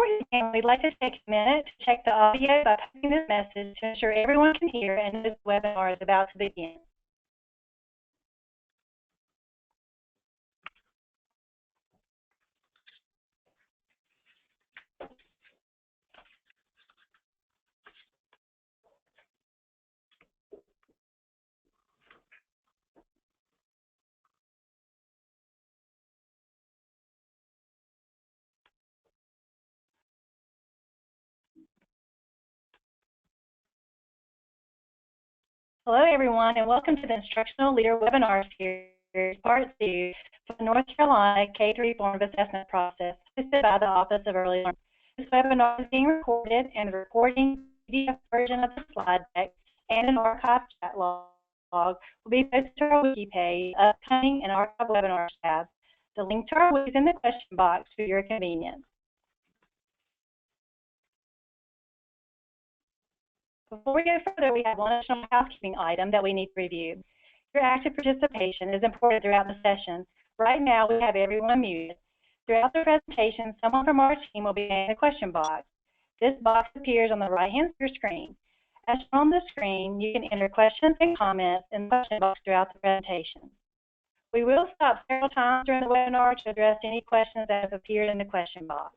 Before we begin, we'd like to take a minute to check the audio by posting this message to ensure everyone can hear and this webinar is about to begin. Hello, everyone, and welcome to the Instructional Leader Webinar Series, Part 2, for the North Carolina K-3 Formative Assessment Process, hosted by the Office of Early Learning. This webinar is being recorded, and the recording PDF version of the slide deck and an archive chat log will be posted to our wiki page, upcoming and archive webinars tab. The link to our wiki is in the question box for your convenience. Before we go further, we have one additional housekeeping item that we need to review. Your active participation is important throughout the session. Right now, we have everyone muted. Throughout the presentation, someone from our team will be in the question box. This box appears on the right-hand side of your screen. As shown on the screen, you can enter questions and comments in the question box throughout the presentation. We will stop several times during the webinar to address any questions that have appeared in the question box.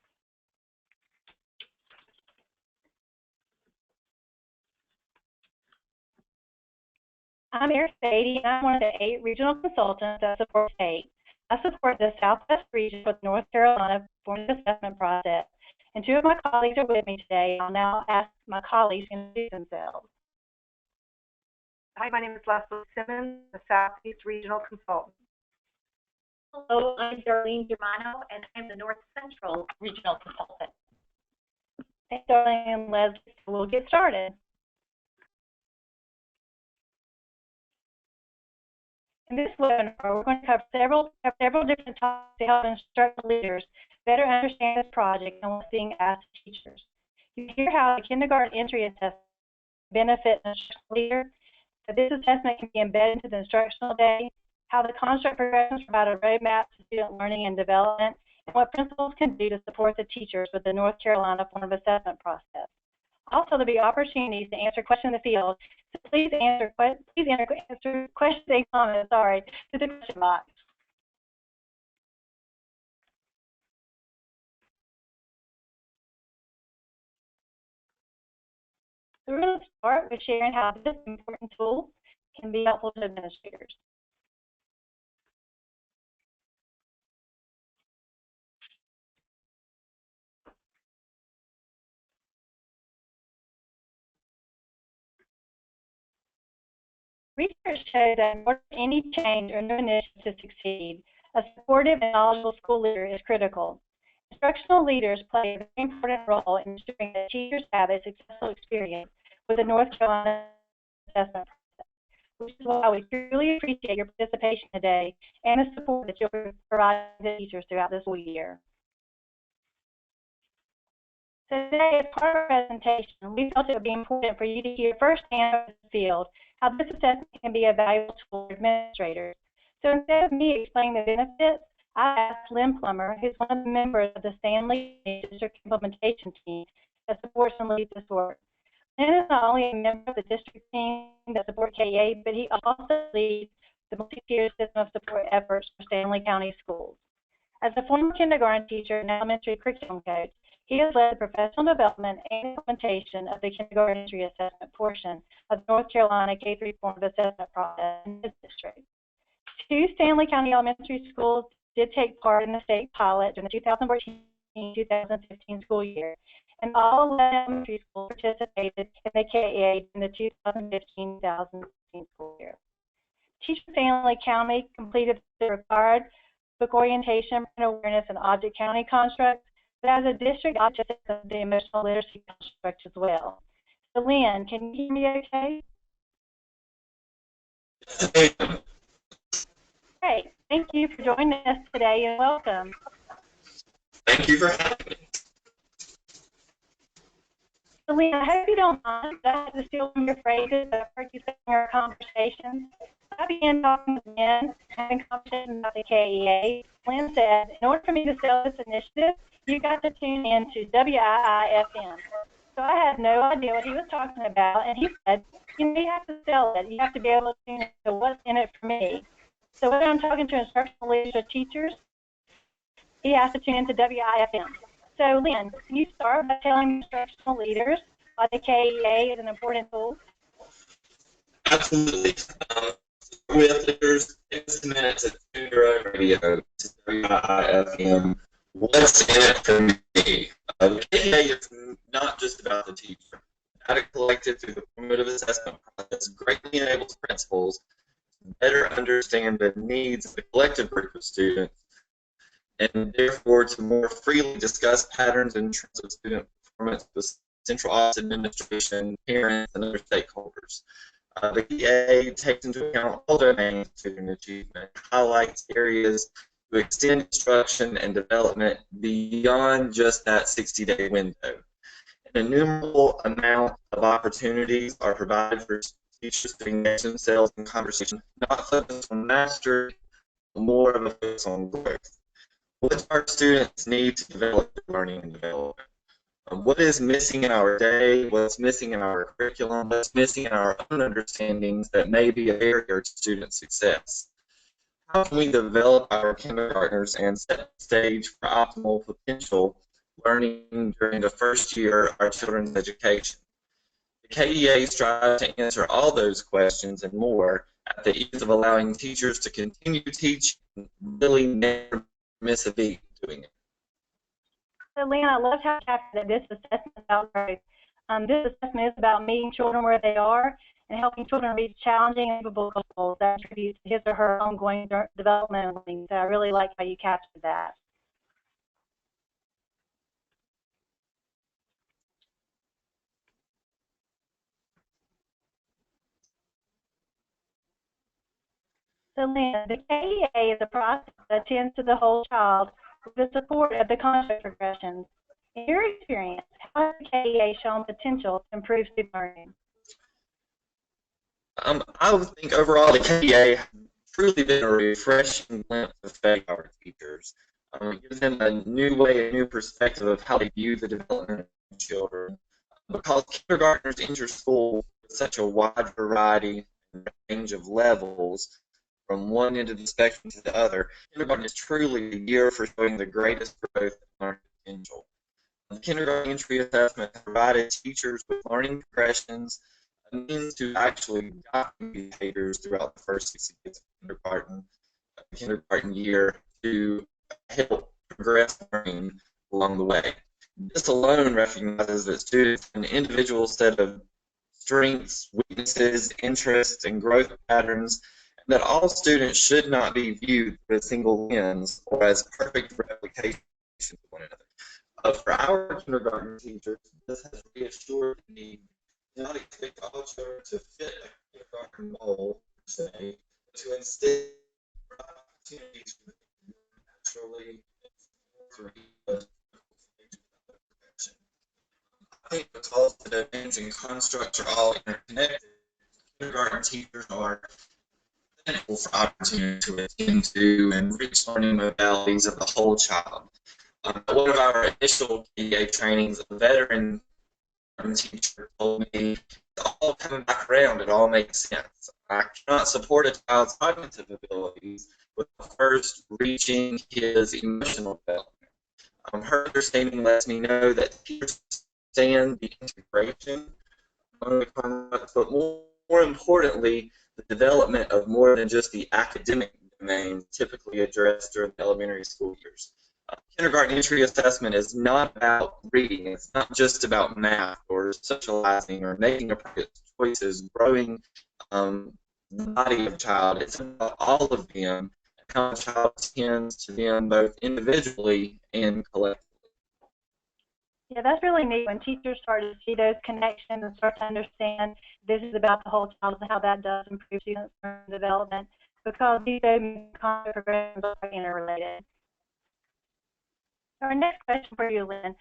I'm Eric Beatty, and I'm one of the 8 regional consultants that support STATE. I support the Southwest region for the North Carolina Formative Assessment Process, and 2 of my colleagues are with me today. I'll now ask my colleagues to introduce themselves. Hi, my name is Leslie Simmons, the Southeast Regional Consultant. Hello, I'm Darlene Germano, and I'm the North Central Regional Consultant. Thanks, Darlene and Leslie. We'll get started. In this webinar, we're going to cover several different topics to help instructional leaders better understand this project and what's being asked of teachers. You hear how the kindergarten entry assessment benefits an instructional leader, that this assessment can be embedded into the instructional day, how the construct progressions provide a roadmap to student learning and development, and what principals can do to support the teachers with the North Carolina Formative Assessment process. Also, there'll be opportunities to answer questions in the field, so please answer questions and comments, to the question box. So we're going to start with sharing how this important tool can be helpful to administrators. Research shows that in order for any change or new initiative to succeed, a supportive and knowledgeable school leader is critical. Instructional leaders play a very important role in ensuring that teachers have a successful experience with the North Carolina assessment process, which is why we truly appreciate your participation today and the support that you'll provide to teachers throughout this school year. So today, as part of our presentation, we felt it would be important for you to hear firsthand from the field how this assessment can be a valuable tool for administrators. So instead of me explaining the benefits, I asked Lynn Plummer, who's one of the members of the Stanley District Implementation Team that supports and leads this work. Lynn is not only a member of the district team that supports KA, but he also leads the multi-tiered system of support efforts for Stanley County schools. As a former kindergarten teacher and elementary curriculum coach, he has led the professional development and implementation of the kindergarten entry assessment portion of the North Carolina K-3 Formative Assessment process in his district. 2 Stanley County elementary schools did take part in the state pilot during the 2014-2015 school year, and all 11 elementary schools participated in the KA in the 2015-2016 school year. Teachers in Stanley County completed the required book orientation, brand awareness, and object county constructs, but as a district, I just the emotional literacy construct as well. So Lynn, can you hear me okay? Great. Thank you for joining us today and welcome. Thank you for having me. So Lynn, I hope you don't mind that I have to steal from your phrases that I've heard you say in our conversations. I began talking with Lynn, having conversations about the KEA. Lynn said, in order for me to sell this initiative, you got to tune in to WIIFM. So I had no idea what he was talking about, and he said, you know, you have to sell it. You have to be able to tune into what's in it for me. So whether I'm talking to instructional leaders or teachers, he has to tune into WIFM. So Lynn, can you start by telling instructional leaders why the KEA is an important tool? Absolutely. With leaders, it's a minute to tune your own radio to WIFM. What's in it for me? The KEA is not just about the teacher. Data collected through the formative assessment process greatly enables principals to better understand the needs of the collective group of students and therefore to more freely discuss patterns and trends of student performance with central office administration, parents, and other stakeholders. The KEA takes into account all domains of student achievement, highlights areas to extend instruction and development beyond just that 60-day window. An innumerable amount of opportunities are provided for teachers to engage themselves in conversation, not focused on mastery, but more of a focus on growth. What do our students need to develop their learning and development? What is missing in our day? What's missing in our curriculum? What's missing in our own understandings that may be a barrier to student success? How can we develop our kindergartners and set the stage for optimal potential learning during the first year of our children's education? The KEA strives to answer all those questions and more at the ease of allowing teachers to continue teaching, really never miss a beat doing it. So Lynn, I loved how you captured that this assessment is about growth. This assessment is about meeting children where they are and helping children reach challenging and achievable goals that contribute to his or her ongoing development and learning. So I really like how you captured that. So Lynn, the KEA is a process that attends to the whole child with the support of the construct progressions. In your experience, how has the KEA shown potential to improve student learning? I would think overall the KEA has truly been a refreshing glimpse of faith for our teachers. It gives them a new way, a new perspective of how they view the development of children. Because kindergartners enter school with such a wide variety and range of levels, from one end of the spectrum to the other, kindergarten is truly the year for showing the greatest growth and learning potential. The kindergarten entry assessment has provided teachers with learning progressions, a means to actually document behaviors throughout the first 60 days of kindergarten year to help progress learning along the way. This alone recognizes that students have an individual set of strengths, weaknesses, interests, and growth patterns, and that all students should not be viewed through a single lens or as perfect replications of one another. For our kindergarten teachers, this has reassured me to not expect all children to fit a kindergarten mold, per se, but to instead provide opportunities for them to naturally through I think because the domains and constructs are all interconnected, kindergarten teachers are thankful for opportunity to attend to and reach learning modalities of the whole child. One of our initial KEA trainings, a veteran teacher told me, it's all coming back around, it all makes sense. I cannot support a child's cognitive abilities without first reaching his emotional development. Her understanding lets me know that teachers understand the integration among the concepts, but more importantly, the development of more than just the academic domains typically addressed during the elementary school years. Kindergarten entry assessment is not about reading. It's not just about math or socializing or making appropriate choices, growing the body of a child. It's about all of them and how a child tends to them both individually and collectively. Yeah, that's really neat when teachers start to see those connections and start to understand this is about the whole child and how that does improve students' learning development because these concept progressions are interrelated. Our next question for you, Lynn.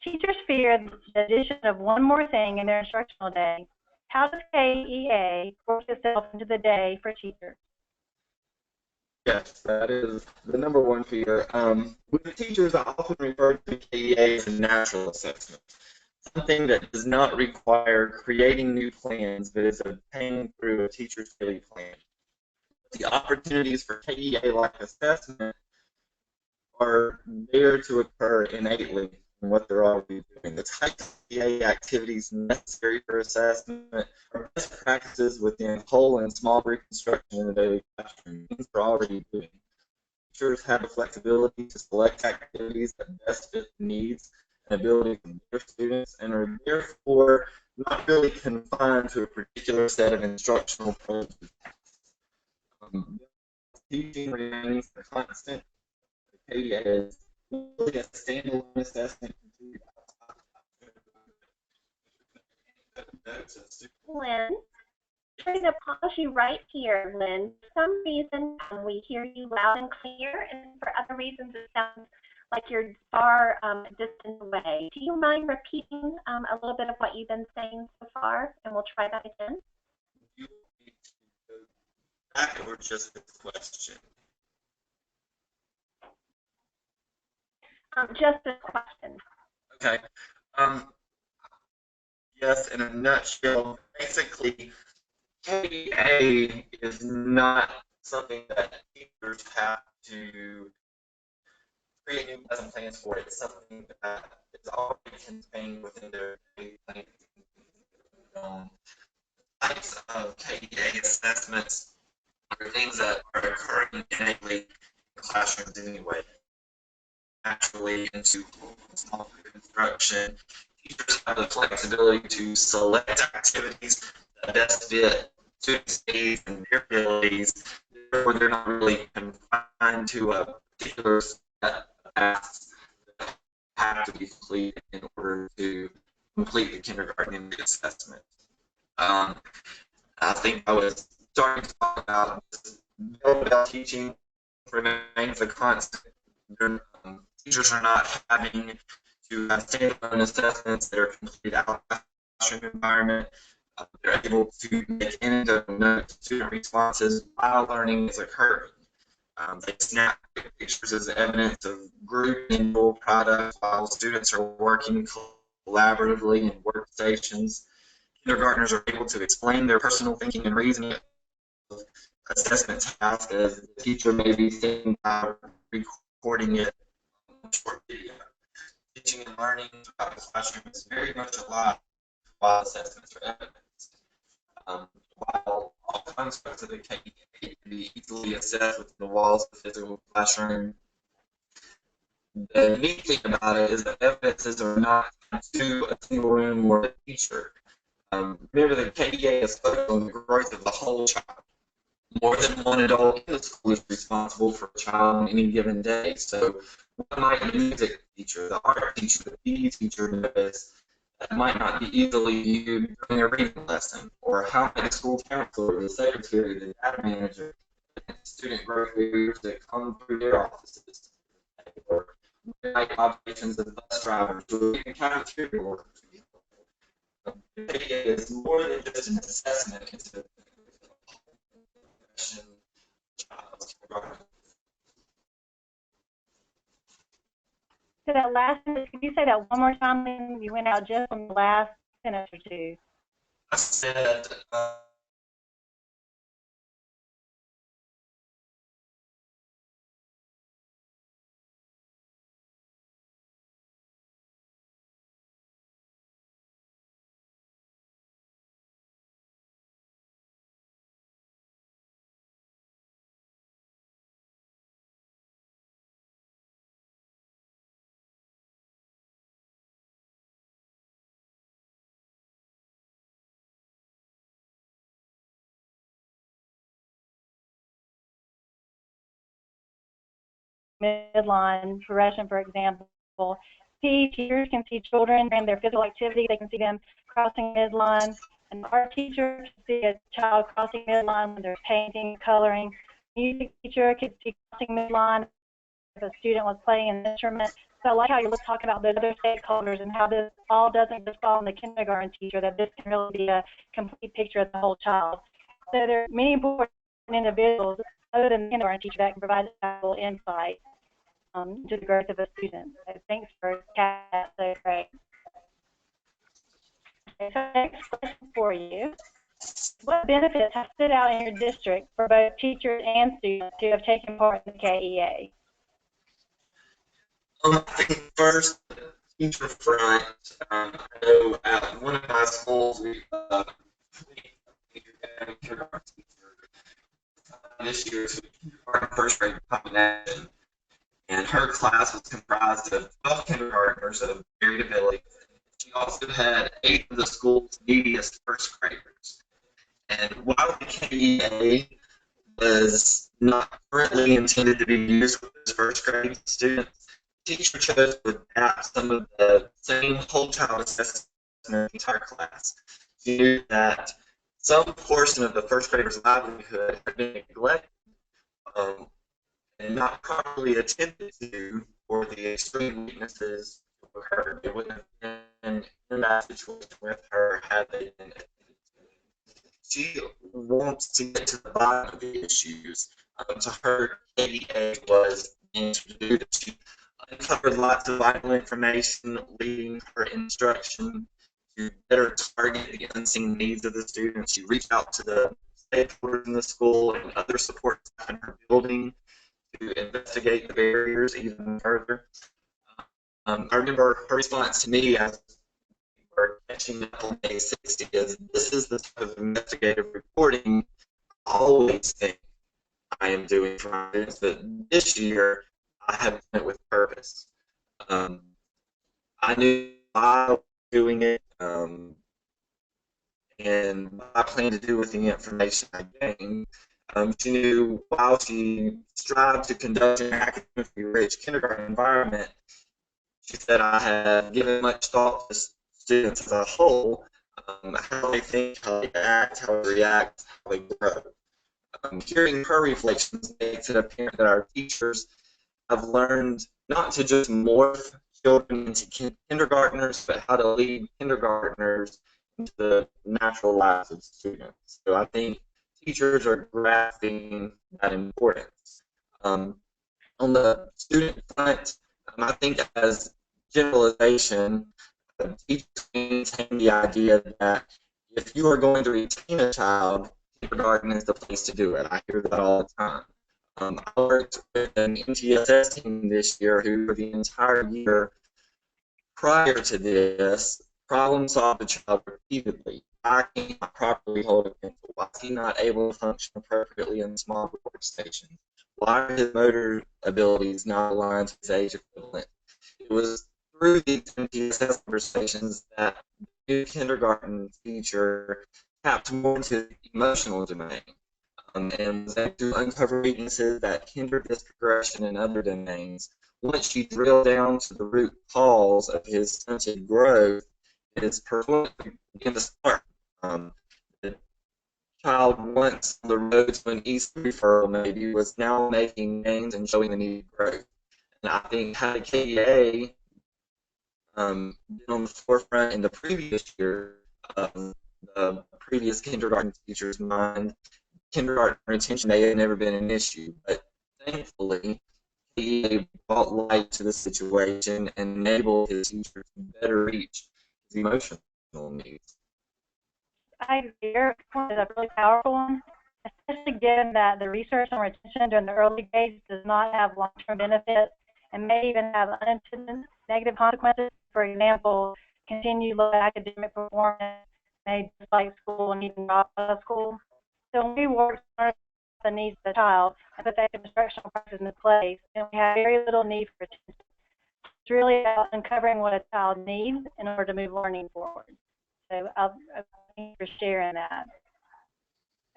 Teachers fear the addition of one more thing in their instructional day. How does KEA work itself into the day for teachers? Yes, that is the number one fear. With the teachers, I often refer to KEA as a natural assessment, something that does not require creating new plans, but is obtained through a teacher's daily plan. The opportunities for KEA-like assessment are there to occur innately in what they're already doing. The types of KEA activities necessary for assessment are best practices within whole and small group instruction in the daily classroom. Things they're already doing. Teachers have the flexibility to select activities that best fit the needs and abilities of their students and are therefore not really confined to a particular set of instructional approaches. Teaching remains a constant. KEA is really a standalone assessment. Lynn, I'm going to pause you right here, Lynn. For some reason, we hear you loud and clear, and for other reasons, it sounds like you're far distant away. Do you mind repeating a little bit of what you've been saying so far, and we'll try that again? You need to go back or just the question. Just a question. Okay. Yes, in a nutshell, basically, KEA is not something that teachers have to create new lesson plans for. It's something that is already contained within their daily plan. Types of KEA assessments are things that are occurring innately in classrooms anyway. Naturally into small group instruction, teachers have the flexibility to select activities that best fit students' needs and their abilities. Therefore, they're not really confined to a particular set of tasks that have to be completed in order to complete the kindergarten assessment. I think I was starting to talk about teaching remains a constant. Teachers are not having to have standalone assessments that are completed out of the classroom environment. They're able to make anecdotal notes to student responses while learning is occurring. They snap pictures as evidence of group and individual products while students are working collaboratively in workstations. Kindergartners are able to explain their personal thinking and reasoning assessment task as the teacher may be thinking about recording it on a short video. Teaching and learning throughout the classroom is very much alive while assessments are evidence. While all constructs of the KEA can be easily assessed within the walls of the physical classroom, the neat thing about it is that evidences are not to a single room or a teacher. Remember, the KEA is focused on the growth of the whole child. More than one adult in the school is responsible for a child on any given day. So, what might the music teacher, the art teacher, the PE teacher notice that might not be easily viewed during a reading lesson? Or how might the school counselor, the secretary, the data manager, student growth leaders that come through their offices? Or might observations of bus drivers or even cafeteria workers? It is more than just an assessment. It's a So that last sentence, could you say that one more time? Then you went out just on the last sentence or two. I said, Midline progression, for example. Teachers can see children during their physical activity. They can see them crossing midline. An art teacher can see a child crossing midline when they're painting, coloring. Music teacher could see crossing midline if a student was playing an instrument. So I like how you talk about those other stakeholders and how this all doesn't just fall on the kindergarten teacher, that this can really be a complete picture of the whole child. So there are many important individuals other than the kindergarten teacher that can provide valuable insight to the growth of a student. So thanks for catching that so great. Okay, so next question for you. What benefits have stood out in your district for both teachers and students who have taken part in the KEA? I think first, teacher front. I know at one of my schools, we had a kindergarten teacher this year, so our first grade combination, and her class was comprised of 12 kindergartners of varied ability. She also had 8 of the school's neediest first graders. And while the KEA was not currently intended to be used with those first grade students, the teacher chose to adapt some of the same whole child assessments in the entire class. She knew that some portion of the first grader's livelihood had been neglected um, and not properly attended to, or the extreme weaknesses occurred. It wouldn't have been in that situation with her had they been attended to. She wants to get to the bottom of the issues. To her, KDA was introduced. She uncovered lots of vital information, leading her instruction to better target the unseen needs of the students. She reached out to the stakeholders in the school and other support staff in her building to investigate the barriers even further. I remember her response to me as we were catching up on day 60 is, "This is the type of investigative reporting I always think I am doing for my students, but this year I have done it with purpose." I knew I was doing it and what I plan to do with the information I gained. She knew while she strived to conduct an academically rich kindergarten environment, she said I have given much thought to students as a whole, how they think, how they act, how they react, how they grow. Hearing her reflections makes it apparent that our teachers have learned not to just morph children into kindergartners, but how to lead kindergartners into the natural lives of students. So I think teachers are grasping that importance. On the student front, I think as generalization, teachers maintain the idea that if you are going to retain a child, kindergarten is the place to do it. I hear that all the time. I worked with an MTSS team this year who, for the entire year prior to this, problem solved the child repeatedly. Why can't I properly hold a pencil? Why is he not able to function appropriately in small workstations? Why are his motor abilities not aligned to his age equivalent? It was through these MTSS conversations that the new kindergarten teacher tapped more into the emotional domain and was able to uncover weaknesses that hindered his progression in other domains. Once she drilled down to the root cause of his stunted growth, his performance began to start. The child, once on the road to an East referral, maybe, was now making gains and showing the needed growth. And I think had a KEA been on the forefront in the previous year, the previous kindergarten teacher's mind, kindergarten retention may have never been an issue, but thankfully, he brought light to the situation and enabled his teachers to better reach his emotional needs. I agree. Your point is a really powerful one, especially given that the research on retention during the early grades does not have long-term benefits and may even have unintended negative consequences. For example, continued low academic performance, may dislike school and even drop out of school. So when we work on the needs of the child and put that instructional practice in place, then we have very little need for retention. It's really about uncovering what a child needs in order to move learning forward. So thank you for sharing that.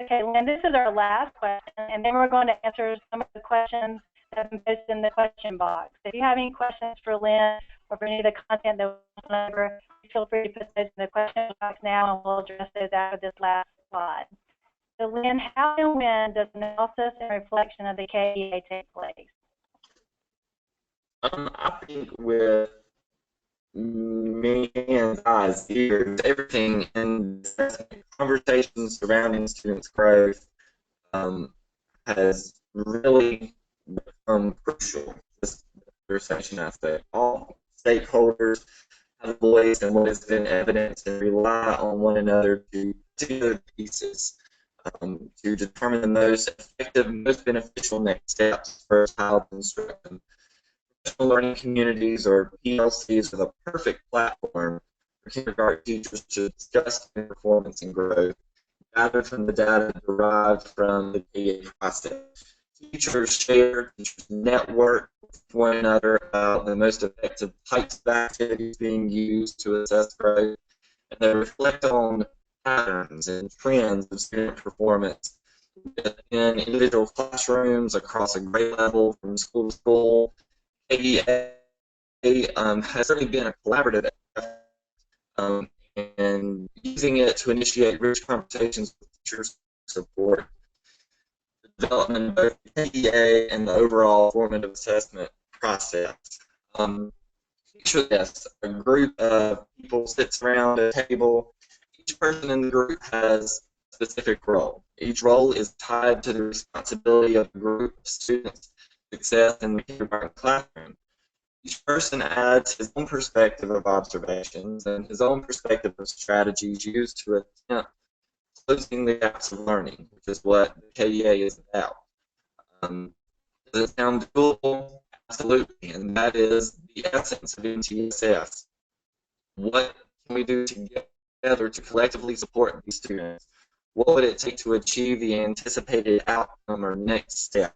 Okay, Lynn, this is our last question, and then we're going to answer some of the questions that have been posted in the question box. So if you have any questions for Lynn or for any of the content that we went over, feel free to put those in the question box now, and we'll address those after this last slide. So Lynn, how and when does analysis and reflection of the KEA take place? I think with many hands, eyes, ears, everything in conversations surrounding students' growth has really become crucial. This conversation aspect. All stakeholders have a voice in what has been evidence and rely on one another to put together pieces to determine the most effective, most beneficial next steps for a child's instruction. Professional learning communities or PLCs are the perfect platform for kindergarten teachers to discuss performance and growth, gathered from the data derived from the KA process. Teachers share, teachers network with one another about the most effective types of activities being used to assess growth, and they reflect on patterns and trends of student performance in individual classrooms across a grade level from school to school. KDA has certainly been a collaborative effort, and using it to initiate rich conversations with teachers support the development of both the KDA and the overall formative assessment process. Picture this, a group of people sits around a table. Each person in the group has a specific role. Each role is tied to the responsibility of the group of students' success in the kindergarten classroom. Each person adds his own perspective of observations and his own perspective of strategies used to attempt closing the gaps of learning, which is what the KDA is about. Does it sound doable? Absolutely, and that is the essence of MTSS. What can we do together to collectively support these students? What would it take to achieve the anticipated outcome or next step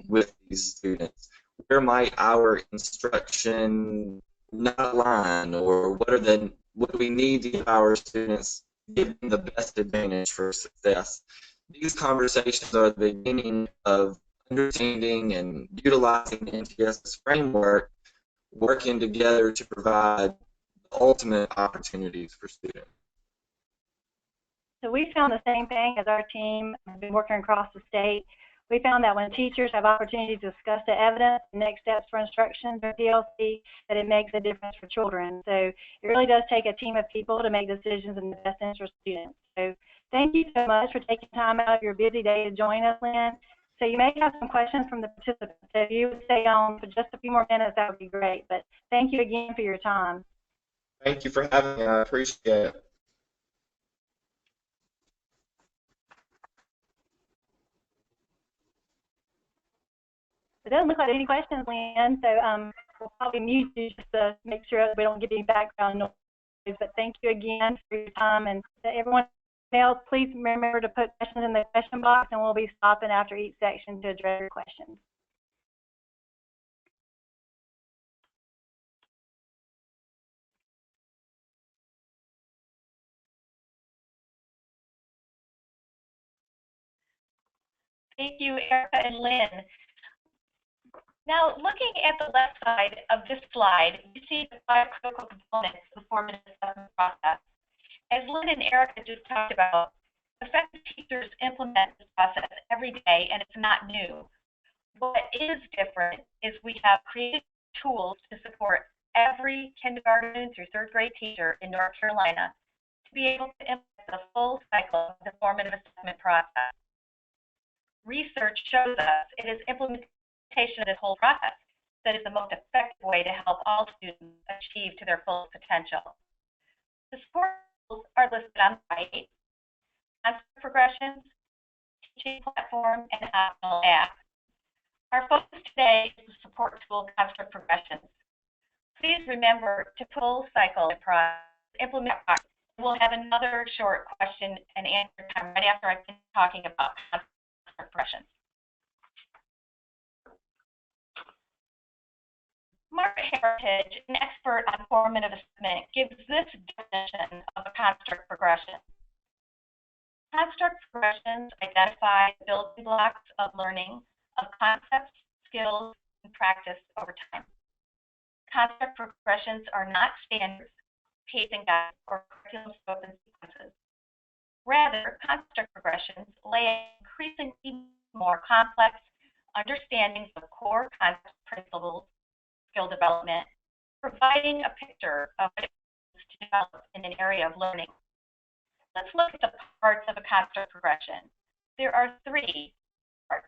with these students? Where might our instruction not align, or what do we need to give our students, give them the best advantage for success? These conversations are the beginning of understanding and utilizing the NTS's framework, working together to provide the ultimate opportunities for students. So we found the same thing as our team has been working across the state. We found that when teachers have opportunity to discuss the evidence and next steps for instruction or PLC, that it makes a difference for children. So it really does take a team of people to make decisions in the best interest of students. So thank you so much for taking time out of your busy day to join us, Lynn. So you may have some questions from the participants. So if you would stay on for just a few more minutes, that would be great. But thank you again for your time. Thank you for having me. I appreciate it. It doesn't look like any questions, Lynn, so we'll probably mute you just to make sure that we don't get any background noise. But thank you again for your time, and to everyone else, please remember to put questions in the question box, and we'll be stopping after each section to address your questions. Thank you, Erica and Lynn. Now, looking at the left side of this slide, you see the 5 critical components of the formative assessment process. As Lynn and Erica just talked about, effective teachers implement this process every day, and it's not new. What is different is we have created tools to support every kindergarten through 3rd grade teacher in North Carolina to be able to implement the full cycle of the formative assessment process. Research shows us it is implementation of this whole process that is the most effective way to help all students achieve to their full potential. The support tools are listed on the right: concept progressions, teaching platform, and optional app. Our focus today is the support tool construct progressions. Please remember to full cycle the process, implement. We'll have another short question and answer time right after I finish talking about construct progressions. Margaret Heritage, an expert on formative assessment, gives this definition of a construct progression. Construct progressions identify the building blocks of learning of concepts, skills, and practice over time. Construct progressions are not standards, pacing guides, or curriculum scope and sequences. Rather, construct progressions lay out increasingly more complex understandings of core concept principles skill development, providing a picture of what it means to develop in an area of learning. Let's look at the parts of a construct progression. There are 3 parts.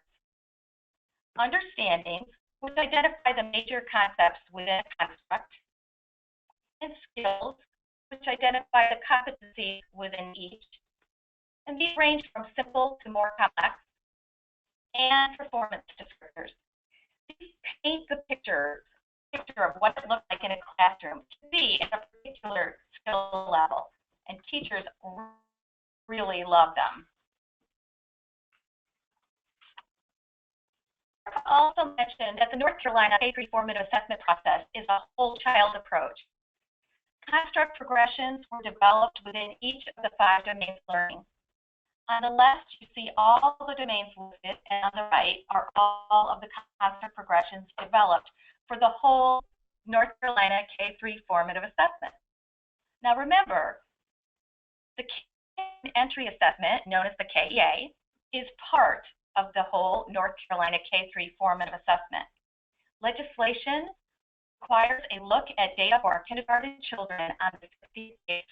Understanding, which identify the major concepts within a construct, and skills, which identify the competencies within each. And these range from simple to more complex, and performance descriptors. These paint the picture of what it looks like in a classroom to be at a particular skill level, and teachers really love them. I also mentioned that the North Carolina K-3 formative assessment process is a whole child approach. Construct progressions were developed within each of the 5 domains of learning. On the left, you see all the domains listed, and on the right are all of the construct progressions developed for the whole North Carolina K-3 formative assessment. Now remember, the entry assessment, known as the KEA, is part of the whole North Carolina K-3 formative assessment. Legislation requires a look at data for our kindergarten children on the 60 days.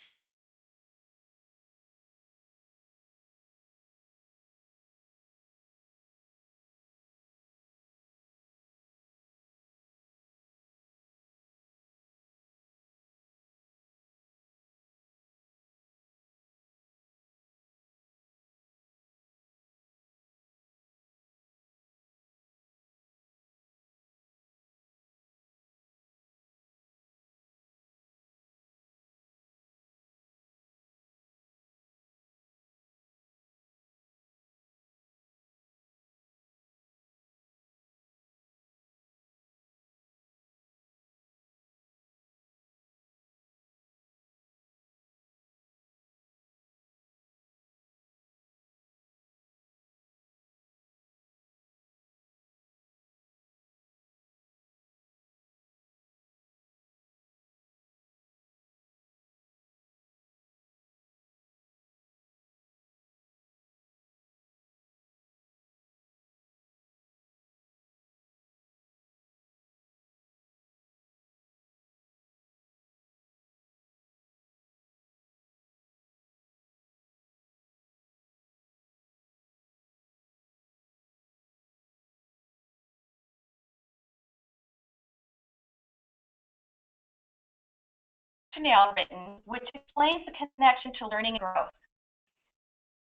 Rationale written, which explains the connection to learning and growth.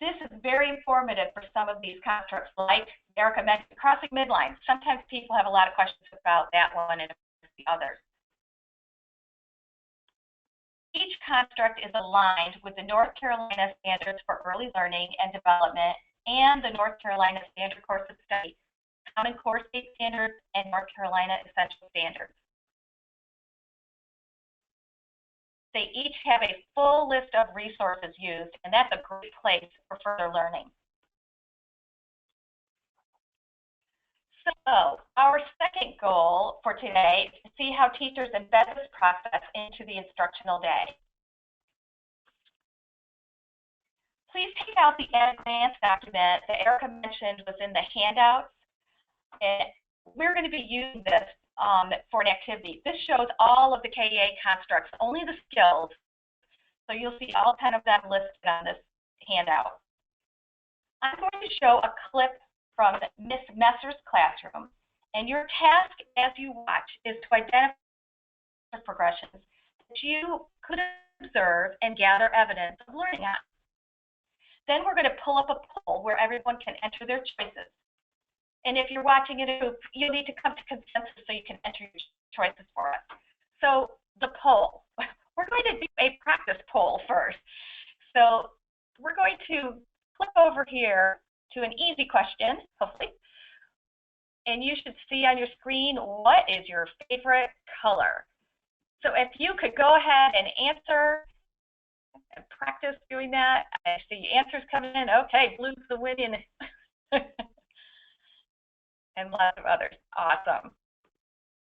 This is very informative for some of these constructs, like Erica mentioned, crossing midlines. Sometimes people have a lot of questions about that one and the others. Each construct is aligned with the North Carolina Standards for Early Learning and Development and the North Carolina Standard Course of Study, Common Core State Standards, and North Carolina Essential Standards. They each have a full list of resources used, and that's a great place for further learning. So, our second goal for today is to see how teachers embed this process into the instructional day. Please take out the advanced document that Erica mentioned was in the handouts. And we're going to be using this for an activity. This shows all of the KEA constructs, only the skills. So you'll see all 10 of them listed on this handout. I'm going to show a clip from Miss Messer's classroom, and your task as you watch is to identify progressions that you could observe and gather evidence of learning on. Then we're going to pull up a poll where everyone can enter their choices. And if you're watching in a group, you'll need to come to consensus so you can enter your choices for us. So the poll, we're going to do a practice poll first. So we're going to flip over here to an easy question, hopefully. And you should see on your screen, what is your favorite color? So if you could go ahead and answer and practice doing that. I see answers coming in. Okay, blue's the winning. And lots of others. Awesome.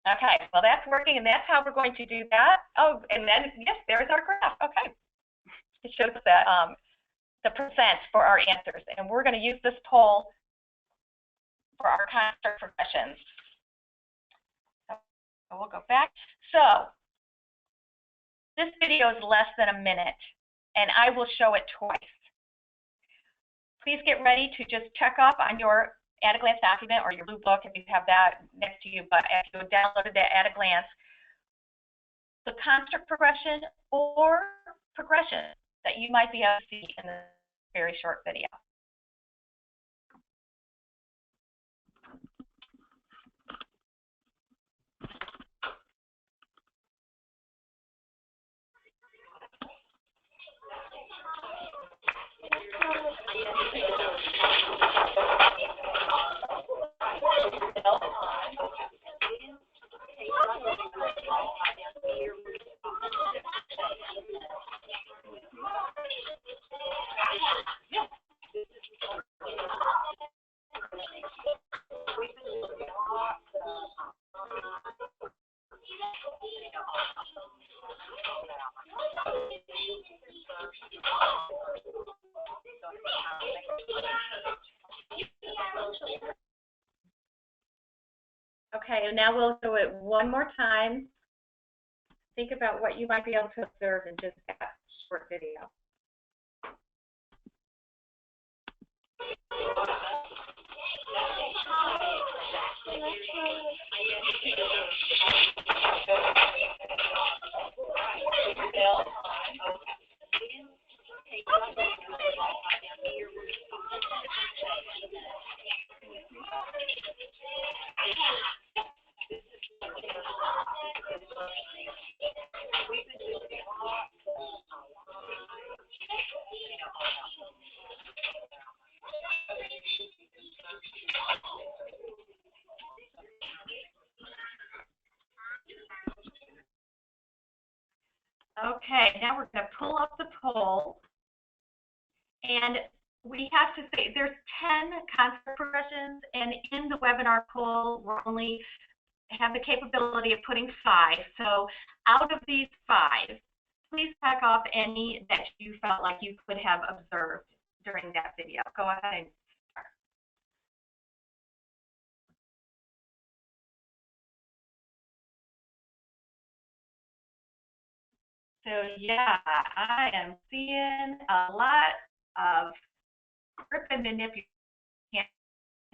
Okay, well that's working, and that's how we're going to do that. Oh, and then, yes, there's our graph. Okay. It shows that the percent for our answers, and we're going to use this poll for our construct progressions. So we'll go back. So this video is less than a minute, and I will show it twice. Please get ready to just check off on your at-a-glance document or your blue book if you have that next to you, but if you downloaded that at-a-glance, the construct progression or progression that you might be able to see in this very short video. Okay, and now we'll do it one more time. Think about what you might be able to observe in just that short video. Okay, now we're going to pull up the poll, and we have to say there's 10 construct progressions, and in the webinar poll, we're only have the capability of putting 5. So out of these 5, please check off any that you felt like you could have observed during that video. Go ahead and start. So yeah, I am seeing a lot of grip and manipulation.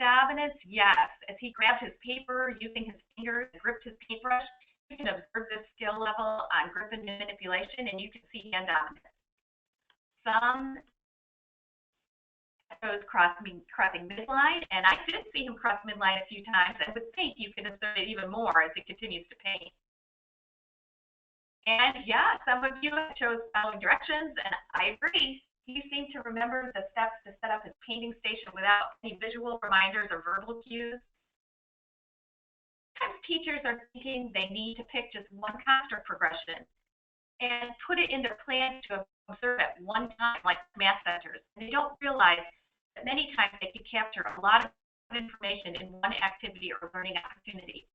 Dominance, yes. As he grabbed his paper using his fingers and gripped his paintbrush, you can observe this skill level on grip and manipulation, and you can see hand dominance. Some shows crossing midline, and I did see him cross midline a few times, and with paint you can observe it even more as he continues to paint. And yeah, some of you chose following directions, and I agree. He seemed to remember the steps to set up his painting station without any visual reminders or verbal cues. Sometimes teachers are thinking they need to pick just one construct progression and put it in their plans to observe at one time, like math centers. And they don't realize that many times they can capture a lot of information in one activity or learning opportunity.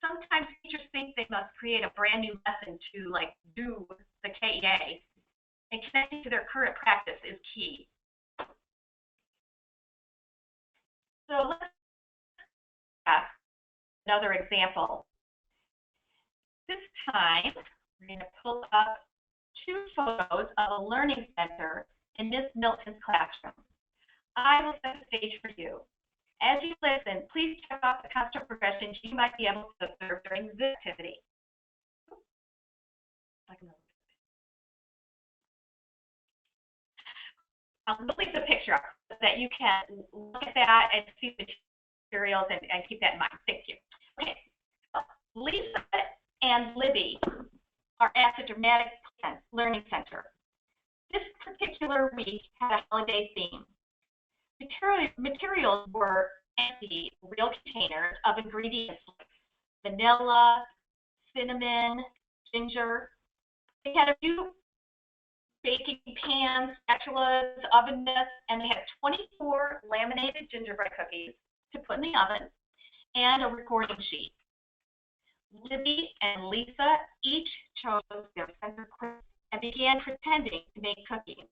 Sometimes teachers think they must create a brand new lesson to do the KEA, and connecting to their current practice is key. So let's have another example. This time, we're going to pull up 2 photos of a learning center in Miss Milton's classroom. I will set the stage for you. As you listen, please check off the construct progressions you might be able to observe during this activity. I'll leave the picture up so that you can look at that and see the materials and keep that in mind. Thank you. Okay. Lisa and Libby are at the Dramatic Learning Center. This particular week had a holiday theme. Materials were empty, real containers of ingredients like vanilla, cinnamon, ginger. They had a few baking pans, spatulas, oven mitts, and they had 24 laminated gingerbread cookies to put in the oven and a recording sheet. Libby and Lisa each chose their center quiz and began pretending to make cookies.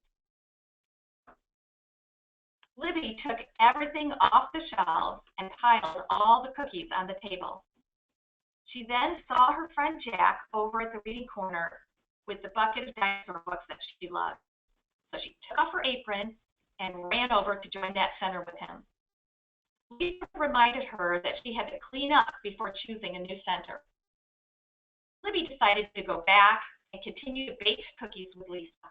Libby took everything off the shelves and piled all the cookies on the table. She then saw her friend Jack over at the reading corner with the bucket of dinosaur books that she loved. So she took off her apron and ran over to join that center with him. Lisa reminded her that she had to clean up before choosing a new center. Libby decided to go back and continue to bake cookies with Lisa.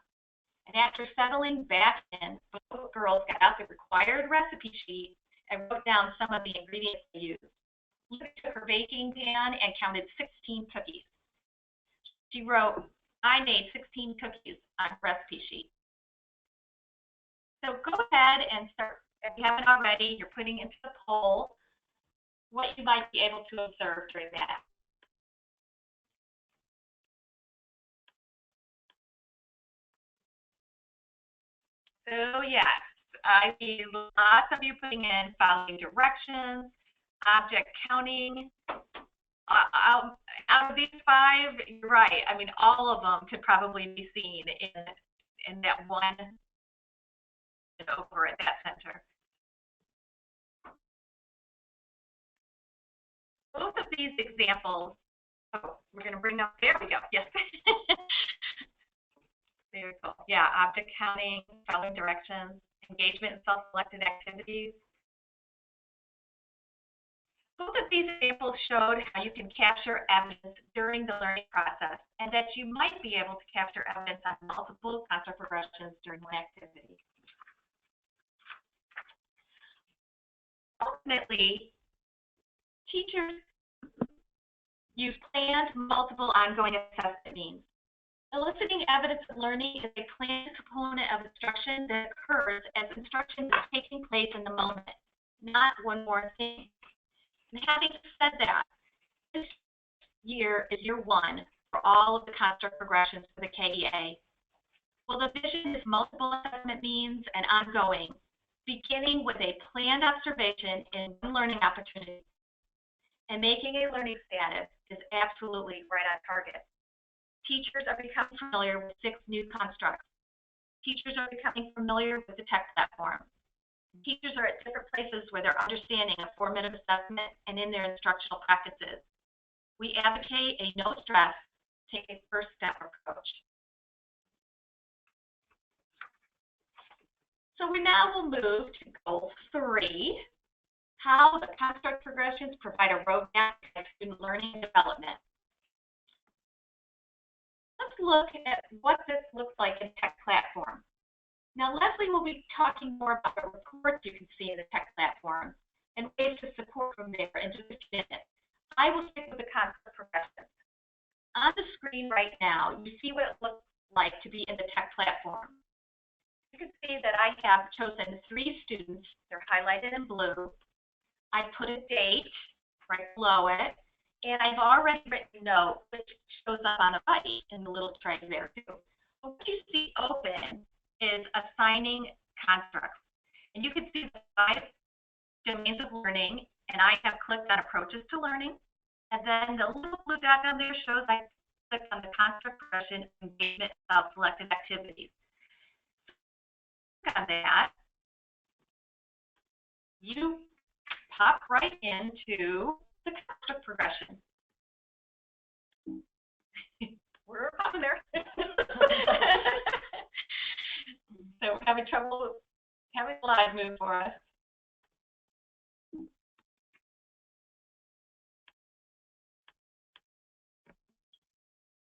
And after settling back in, both girls got out the required recipe sheet and wrote down some of the ingredients they used. Libby took her baking pan and counted 16 cookies. She wrote, "I made 16 cookies" on her recipe sheet. So go ahead and start, if you haven't already, you're putting into the poll what you might be able to observe during that. So yes, I see lots of you putting in following directions, object counting. Out of these 5, you're right. I mean, all of them could probably be seen in that one over at that center. Both of these examples, oh, we're going to bring up, there we go, yes. Very cool. Yeah, object counting, following directions, engagement in self-selected activities. Both of these examples showed how you can capture evidence during the learning process and that you might be able to capture evidence on multiple concept progressions during one activity. Ultimately, teachers use planned multiple ongoing assessment means. Eliciting evidence of learning is a planned component of instruction that occurs as instruction is taking place in the moment, not one more thing. And having said that, this year is year 1 for all of the construct progressions for the KEA. Well, the vision is multiple assessment means and ongoing, beginning with a planned observation in one learning opportunity. And making a learning status is absolutely right on target. Teachers are becoming familiar with 6 new constructs. Teachers are becoming familiar with the tech platform. Teachers are at different places where they're understanding of formative assessment and in their instructional practices. We advocate a no stress, take a first step approach. So we now will move to goal 3, how the construct progressions provide a roadmap to student learning and development. Let's look at what this looks like in tech platform. Now, Leslie will be talking more about the reports you can see in the tech platform and ways to support from there in just a minute. I will stick with the concept progressions. On the screen right now, you see what it looks like to be in the tech platform. You can see that I have chosen 3 students. They're highlighted in blue. I put a date right below it, and I've already written a note, which shows up on the right in the little tray there too. What you see open is assigning constructs. And you can see the 5 domains of learning, and I have clicked on approaches to learning. And then the little blue dot on there shows I clicked on the construct progression, engagement, self-selected activities. Click on that. You pop right into the construct progression. We're popping there. So we're having trouble having the slide move for us.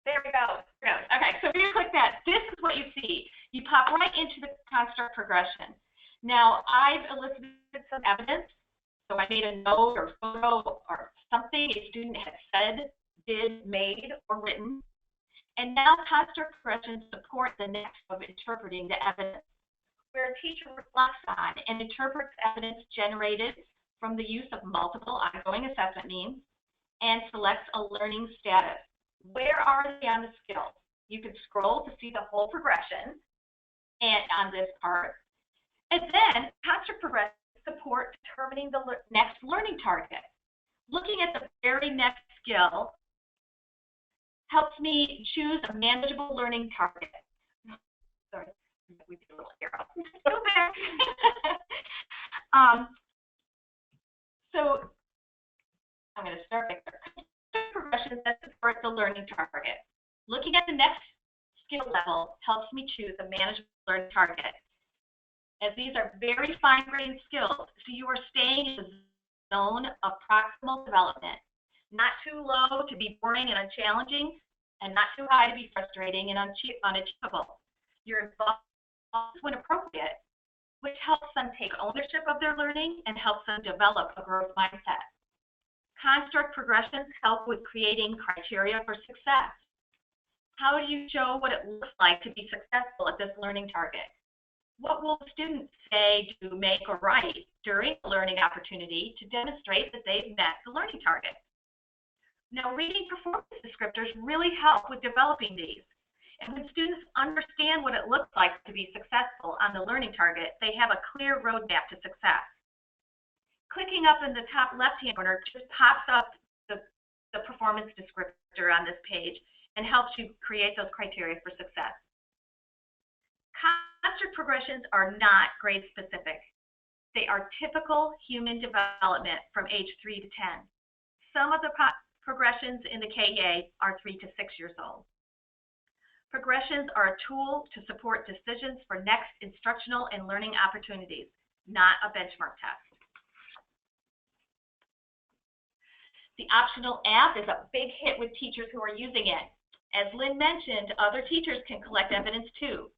There we go. Okay, so when you click that, this is what you see. You pop right into the construct progression. Now, I've elicited some evidence. So I made a note or photo or something a student had said, did, made, or written. And now construct progressions support the next of interpreting the evidence, where a teacher reflects on and interprets evidence generated from the use of multiple ongoing assessment means and selects a learning status. Where are they on the skills? You can scroll to see the whole progression and on this part. And then construct progressions support determining the next learning target. Looking at the very next skill helps me choose a manageable learning target. Sorry, we did a little arrow. Go back. So I'm going to start right there. progressions that support the learning target. Looking at the next skill level helps me choose a manageable learning target, as these are very fine-grained skills, so you are staying in the zone of proximal development, not too low to be boring and unchallenging, and not too high to be frustrating and unachievable. You're involved when appropriate, which helps them take ownership of their learning and helps them develop a growth mindset. Construct progressions help with creating criteria for success. How do you show what it looks like to be successful at this learning target? What will the students say, do, make, or write during the learning opportunity to demonstrate that they've met the learning target? Now, reading performance descriptors really help with developing these. And when students understand what it looks like to be successful on the learning target, they have a clear roadmap to success. Clicking up in the top left-hand corner just pops up the performance descriptor on this page and helps you create those criteria for success. Construct progressions are not grade specific. They are typical human development from age 3 to 10. Some of the progressions in the KEA are 3 to 6 years old. Progressions are a tool to support decisions for next instructional and learning opportunities, not a benchmark test. The optional app is a big hit with teachers who are using it. As Lynn mentioned, other teachers can collect evidence too.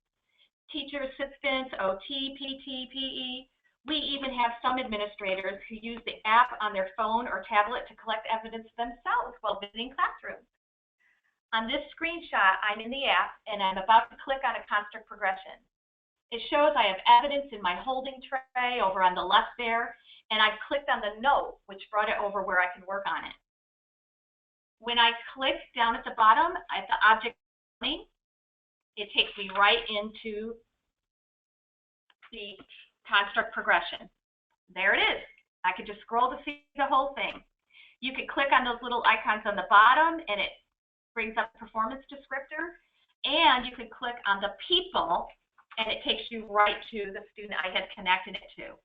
Teacher assistants, OT, PT, PE. We even have some administrators who use the app on their phone or tablet to collect evidence themselves while visiting classrooms. On this screenshot, I'm in the app and I'm about to click on a construct progression. It shows I have evidence in my holding tray over on the left there, and I've clicked on the note, which brought it over where I can work on it. When I click down at the bottom at the object, it takes me right into the construct progression. There it is. I could just scroll to see the whole thing. You could click on those little icons on the bottom and it brings up the performance descriptor, and you can click on the people and it takes you right to the student I had connected it to.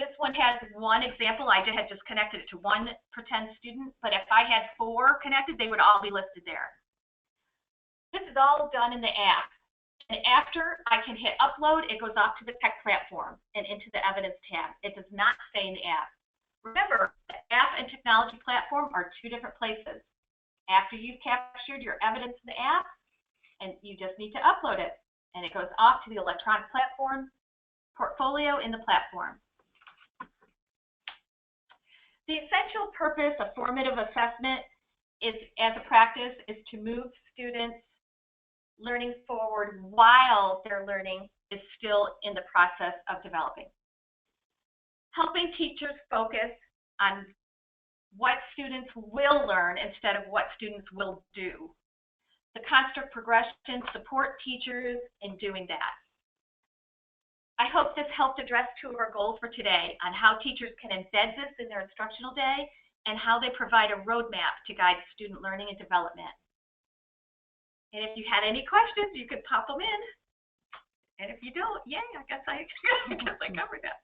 This one has one example. I had just connected it to one pretend student, but if I had 4 connected, they would all be listed there. This is all done in the app. And after I can hit upload, it goes off to the tech platform and into the evidence tab. It does not stay in the app. Remember, the app and technology platform are 2 different places. After you've captured your evidence in the app, and you just need to upload it, and it goes off to the electronic platform portfolio in the platform. The essential purpose of formative assessment is, as a practice, is to move students' learning forward while their learning is still in the process of developing. Helping teachers focus on what students will learn instead of what students will do. The construct progressions support teachers in doing that. I hope this helped address 2 of our goals for today on how teachers can embed this in their instructional day and how they provide a roadmap to guide student learning and development. And if you had any questions, you could pop them in. And if you don't, yay, I guess I covered that.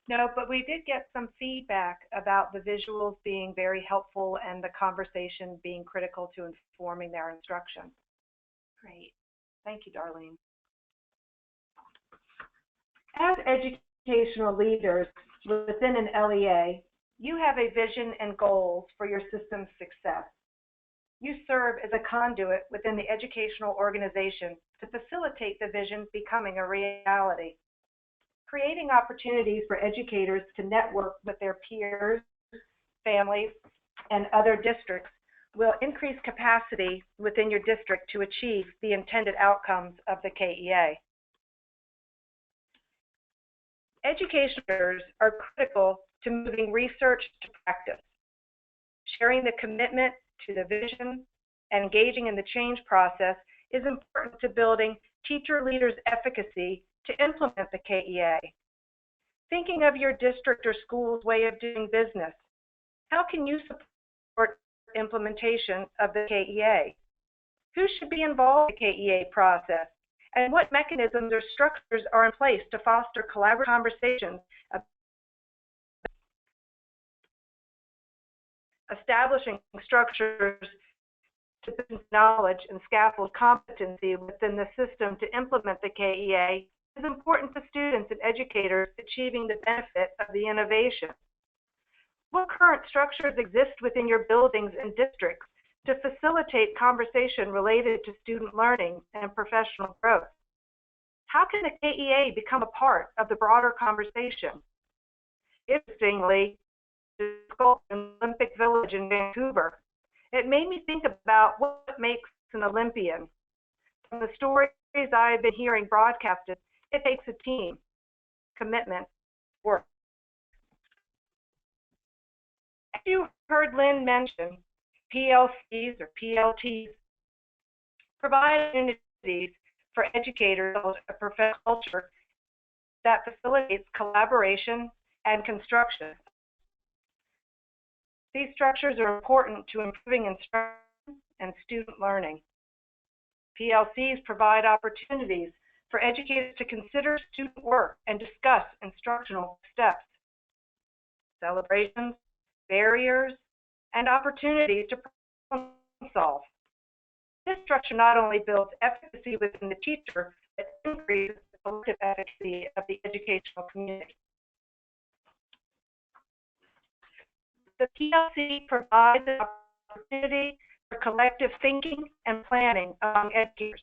No, but we did get some feedback about the visuals being very helpful and the conversation being critical to informing their instruction. Great. Thank you, Darlene. As educational leaders within an LEA, you have a vision and goals for your system's success. You serve as a conduit within the educational organization to facilitate the vision becoming a reality. Creating opportunities for educators to network with their peers, families, and other districts will increase capacity within your district to achieve the intended outcomes of the KEA. Educators are critical to moving research to practice. Sharing the commitment to the vision and engaging in the change process is important to building teacher leaders' efficacy to implement the KEA. Thinking of your district or school's way of doing business, how can you support implementation of the KEA? Who should be involved in the KEA process? And what mechanisms or structures are in place to foster collaborative conversations establishing structures to build knowledge and scaffold competency within the system to implement the KEA is important to students and educators achieving the benefit of the innovation. What current structures exist within your buildings and districts to facilitate conversation related to student learning and professional growth? How can the KEA become a part of the broader conversation? Interestingly, in Olympic Village in Vancouver, it made me think about what makes an Olympian. From the stories I have been hearing broadcasted, it takes a team, commitment, work. As you heard Lynn mention, PLCs or PLTs provide opportunities for educators to build a professional culture that facilitates collaboration and construction. These structures are important to improving instruction and student learning. PLCs provide opportunities for educators to consider student work and discuss instructional steps, celebrations, barriers, and opportunities to problem solve. This structure not only builds efficacy within the teacher, but increases the collective efficacy of the educational community. The PLC provides an opportunity for collective thinking and planning among educators.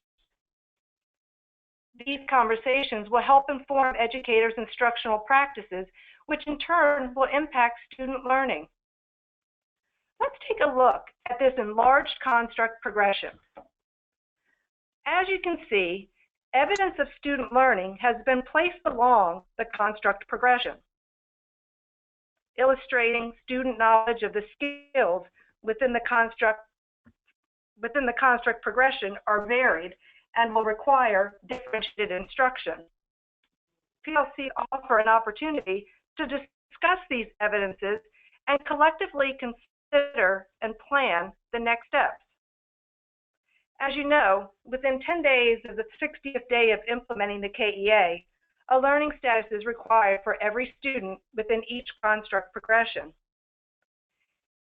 These conversations will help inform educators' instructional practices, which in turn will impact student learning. Let's take a look at this enlarged construct progression. As you can see, evidence of student learning has been placed along the construct progression, illustrating student knowledge of the skills within the construct progression are varied and will require differentiated instruction. PLC offer an opportunity to discuss these evidences and collectively consider and plan the next steps. As you know, within 10 days of the 60th day of implementing the KEA, a learning status is required for every student within each construct progression.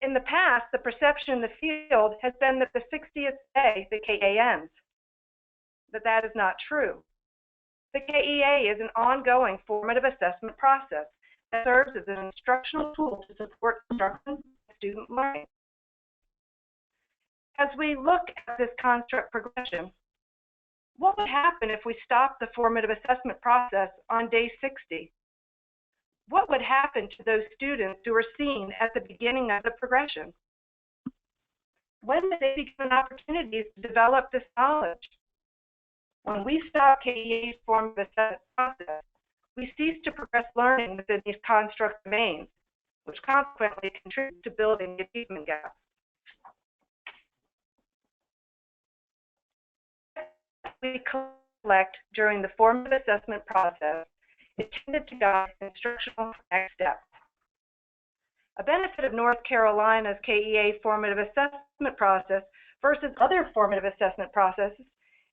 In the past, the perception in the field has been that the 60th day the KEA ends, but that is not true. The KEA is an ongoing formative assessment process that serves as an instructional tool to support instruction and student learning. As we look at this construct progression, what would happen if we stopped the formative assessment process on day 60? What would happen to those students who were seen at the beginning of the progression? When would they be given opportunities to develop this knowledge? When we stop KEA's formative assessment process, we cease to progress learning within these construct domains, which consequently contribute to building the achievement gap. We collect during the formative assessment process is intended to guide instructional next steps. A benefit of North Carolina's KEA formative assessment process versus other formative assessment processes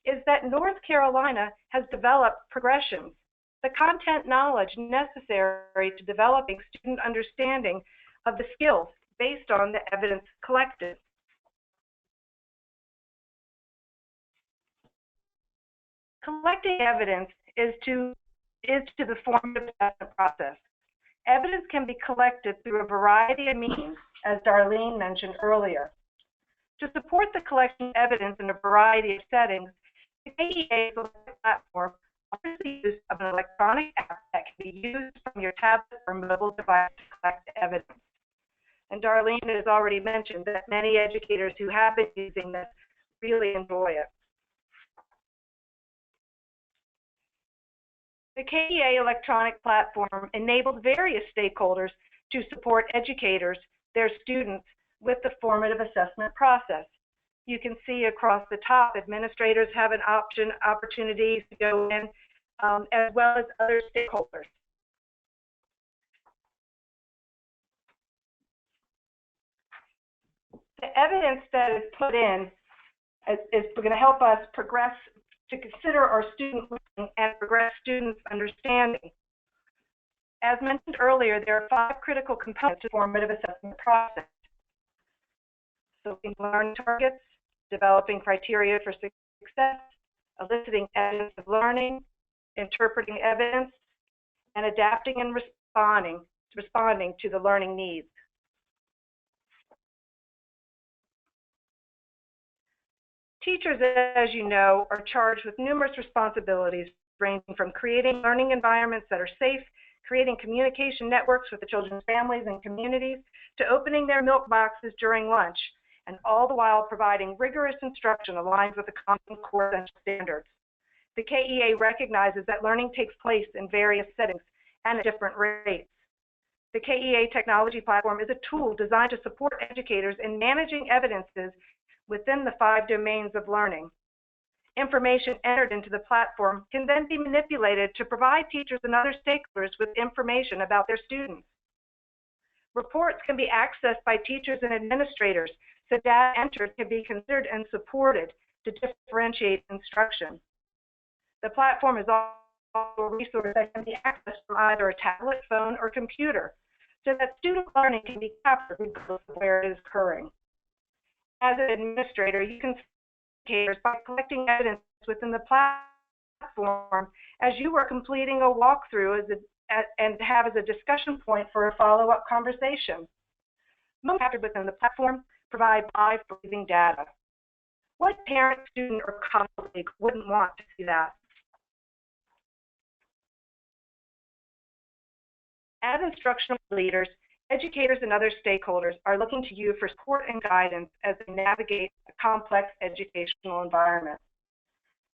is that North Carolina has developed progressions, the content knowledge necessary to developing student understanding of the skills based on the evidence collected. Collecting evidence is to the formative assessment process. Evidence can be collected through a variety of means, as Darlene mentioned earlier. To support the collection of evidence in a variety of settings, the KEA platform offers the use of an electronic app that can be used from your tablet or mobile device to collect evidence. And Darlene has already mentioned that many educators who have been using this really enjoy it. The KEA electronic platform enables various stakeholders to support educators, their students, with the formative assessment process. You can see across the top, administrators have an opportunities to go in, as well as other stakeholders. The evidence that is put in is going to help us progress to consider our student learning and progress students' understanding. As mentioned earlier, there are 5 critical components to the formative assessment process. setting learning targets, developing criteria for success, eliciting evidence of learning, interpreting evidence, and adapting and responding to the learning needs. Teachers, as you know, are charged with numerous responsibilities ranging from creating learning environments that are safe, creating communication networks with the children's families and communities, to opening their milk boxes during lunch, and all the while providing rigorous instruction aligned with the Common Core Essential Standards. The KEA recognizes that learning takes place in various settings and at different rates. The KEA technology platform is a tool designed to support educators in managing evidences within the 5 domains of learning. Information entered into the platform can then be manipulated to provide teachers and other stakeholders with information about their students. Reports can be accessed by teachers and administrators, so data entered can be considered and supported to differentiate instruction. The platform is also a resource that can be accessed from either a tablet, phone, or computer, so that student learning can be captured regardless of where it is occurring. As an administrator, you can indicators by collecting evidence within the platform as you are completing a walkthrough and have as a discussion point for a follow-up conversation. Most captured within the platform provide live breathing data. What parent, student, or colleague wouldn't want to see that? As instructional leaders, educators and other stakeholders are looking to you for support and guidance as they navigate a complex educational environment.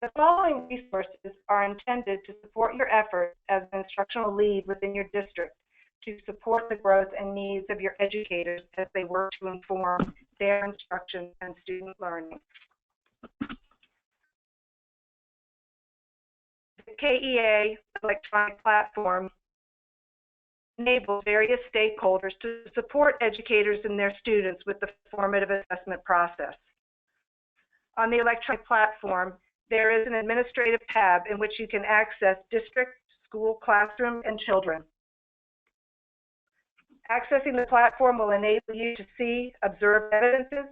The following resources are intended to support your efforts as an instructional lead within your district to support the growth and needs of your educators as they work to inform their instruction and student learning. The KEA electronic platform enables various stakeholders to support educators and their students with the formative assessment process. On the electronic platform, there is an administrative tab in which you can access district, school, classroom, and children. Accessing the platform will enable you to see, observe evidences,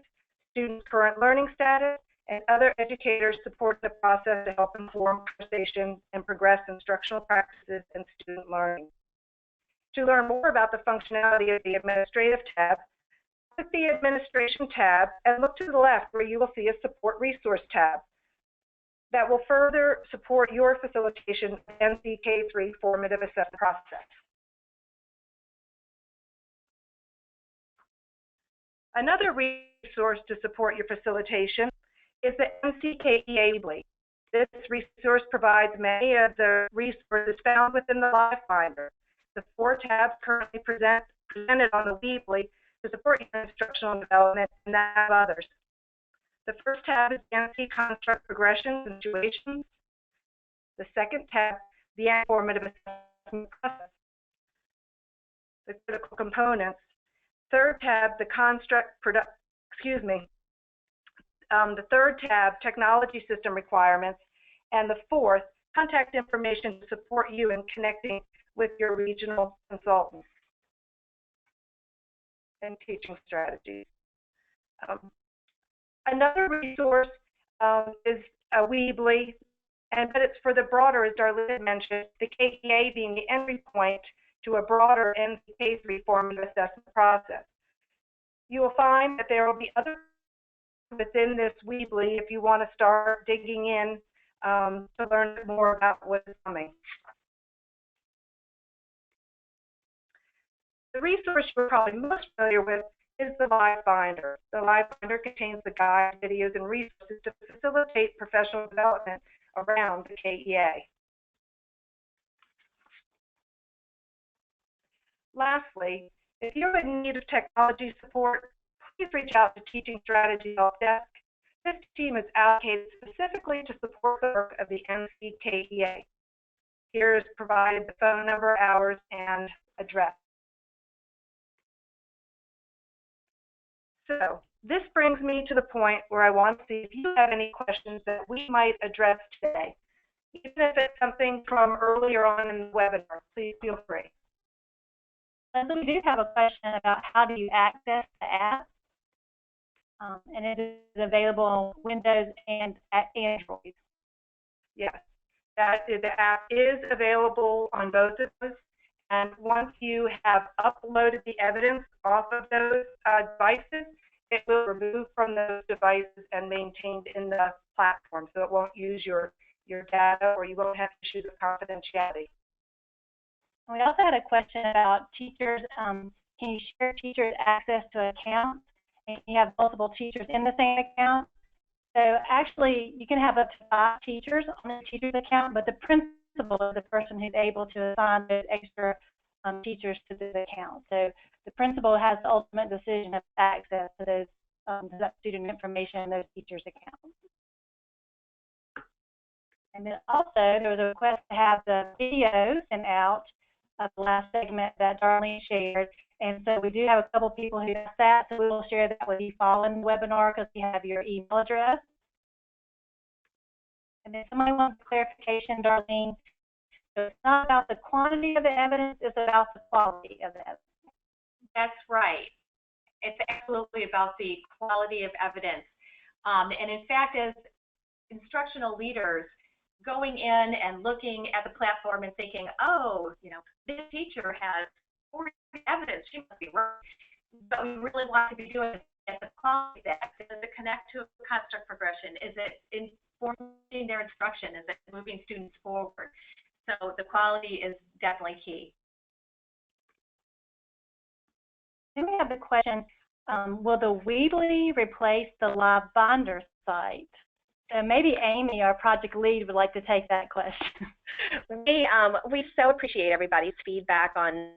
students' current learning status, and other educators support the process to help inform conversation and progress instructional practices and student learning. To learn more about the functionality of the Administrative tab, click the Administration tab and look to the left where you will see a Support Resource tab that will further support your facilitation of the NCK3 formative assessment process. Another resource to support your facilitation is the NCKEA Weebly. This resource provides many of the resources found within the Live Finder. The 4 tabs currently presented on the Weebly to support your instructional development and that of others. The first tab is the NC Construct Progressions and Situations. The second tab, the Formative Assessment Process. The Critical Components. Third tab, the the third tab, Technology System Requirements. And the fourth, Contact Information to support you in connecting with your regional consultants and teaching strategies. Another resource is a Weebly, but it's for the broader, as Darlene mentioned, the KEA being the entry point to a broader NCK3 formative assessment process. You will find that there will be other within this Weebly if you want to start digging in to learn more about what's coming. The resource you're probably most familiar with is the Live Finder. The Live Finder contains the guides, videos, and resources to facilitate professional development around the KEA. Lastly, if you're in need of technology support, please reach out to Teaching Strategy Help Desk. This team is allocated specifically to support the work of the NCKEA. Here is provided the phone number, hours, and address. So this brings me to the point where I want to see if you have any questions that we might address today. Even if it's something from earlier on in the webinar, please feel free. Leslie, we do have a question about how do you access the app? and it is available on Windows and Android. Yes, the app is available on both of those. And once you have uploaded the evidence off of those devices, it will remove from those devices and maintained in the platform, so it won't use your data, or you won't have issues with confidentiality. We also had a question about teachers. Can you share teachers' access to accounts? And you have multiple teachers in the same account. So actually, you can have up to 5 teachers on the teacher's account, but the principal is the person who's able to assign those extra teachers to the account. So the principal has the ultimate decision of access to those to that student information in those teachers' accounts. And then also, there was a request to have the video sent out of the last segment that Darlene shared. And so we do have a couple people who asked that, so we will share that with you following the webinar because we have your email address. And then somebody wants clarification, Darlene. So it's not about the quantity of the evidence, it's about the quality of the evidence. That's right. It's absolutely about the quality of evidence. And in fact, as instructional leaders, going in and looking at the platform and thinking, oh, this teacher has 40 evidence, she must be right. But we really want to be doing is at the quality of that. Does it connect to a construct progression? Is it informing their instruction? Is it moving students forward? So the quality is definitely key. Then we have the question, will the Weebly replace the Live Binder site? So maybe Amy, our project lead, would like to take that question. We so appreciate everybody's feedback on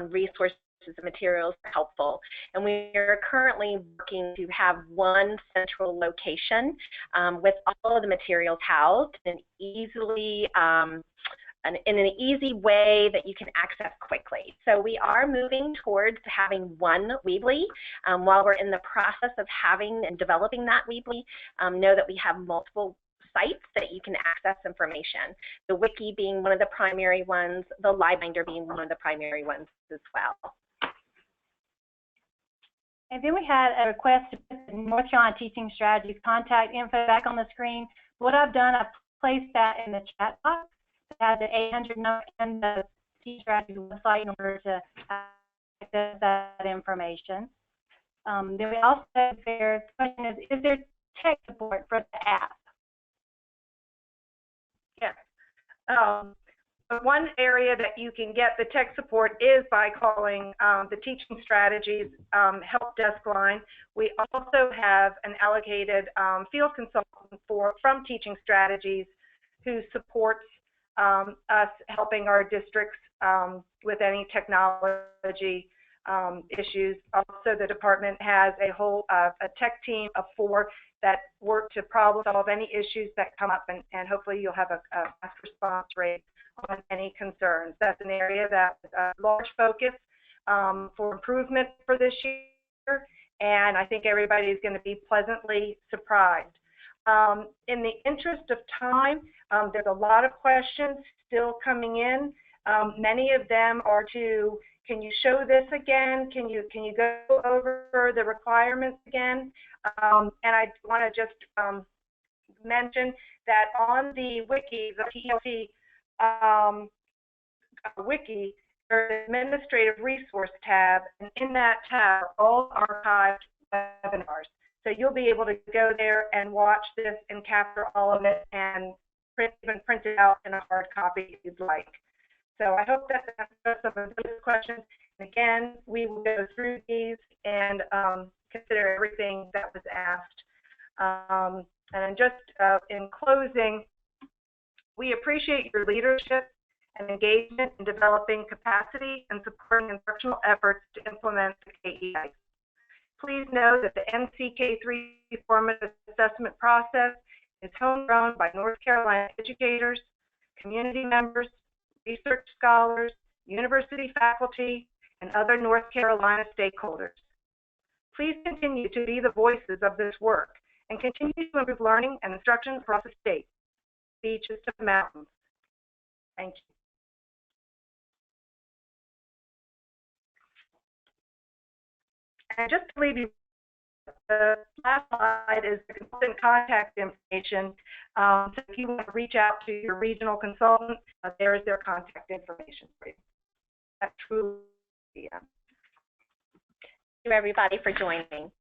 resources and materials that are helpful. And we are currently working to have one central location with all of the materials housed and easily in an easy way that you can access quickly. So we are moving towards having one Weebly. While we're in the process of having and developing that Weebly, know that we have multiple sites that you can access information. The wiki being one of the primary ones, the LiveBinder being one of the primary ones as well. And then we had a request to put the North Carolina Teaching Strategies contact info back on the screen. What I've done, I've placed that in the chat box. It has the 800 number and the Teaching Strategies website in order to access that information. Then we also, the question is there tech support for the app? Yes. One area that you can get the tech support is by calling the Teaching Strategies help desk line. We also have an allocated field consultant from Teaching Strategies who supports us helping our districts with any technology issues. Also, the department has a whole a tech team of 4 that work to problem solve any issues that come up, and hopefully you'll have a fast response rate on any concerns. That's an area that's a large focus for improvement for this year, and I think everybody is going to be pleasantly surprised. In the interest of time, there's a lot of questions still coming in. Many of them are to, can you show this again? Can you go over the requirements again? And I want to just mention that on the wiki, the TLC wiki, there's an administrative resource tab, and in that tab are all archived webinars. So you'll be able to go there and watch this and capture all of it and even print it out in a hard copy if you'd like. So I hope that answers some of those questions. And again, we will go through these and consider everything that was asked. And just in closing, we appreciate your leadership and engagement in developing capacity and supporting instructional efforts to implement the KEI. Please know that the NCK3 formative assessment process is homegrown by North Carolina educators, community members, research scholars, university faculty, and other North Carolina stakeholders. Please continue to be the voices of this work and continue to improve learning and instruction across the state, beaches to mountains. Thank you. And just to leave you, the last slide is the consultant contact information. So if you want to reach out to your regional consultant, there is their contact information for you. That truly, Thank you, everybody, for joining.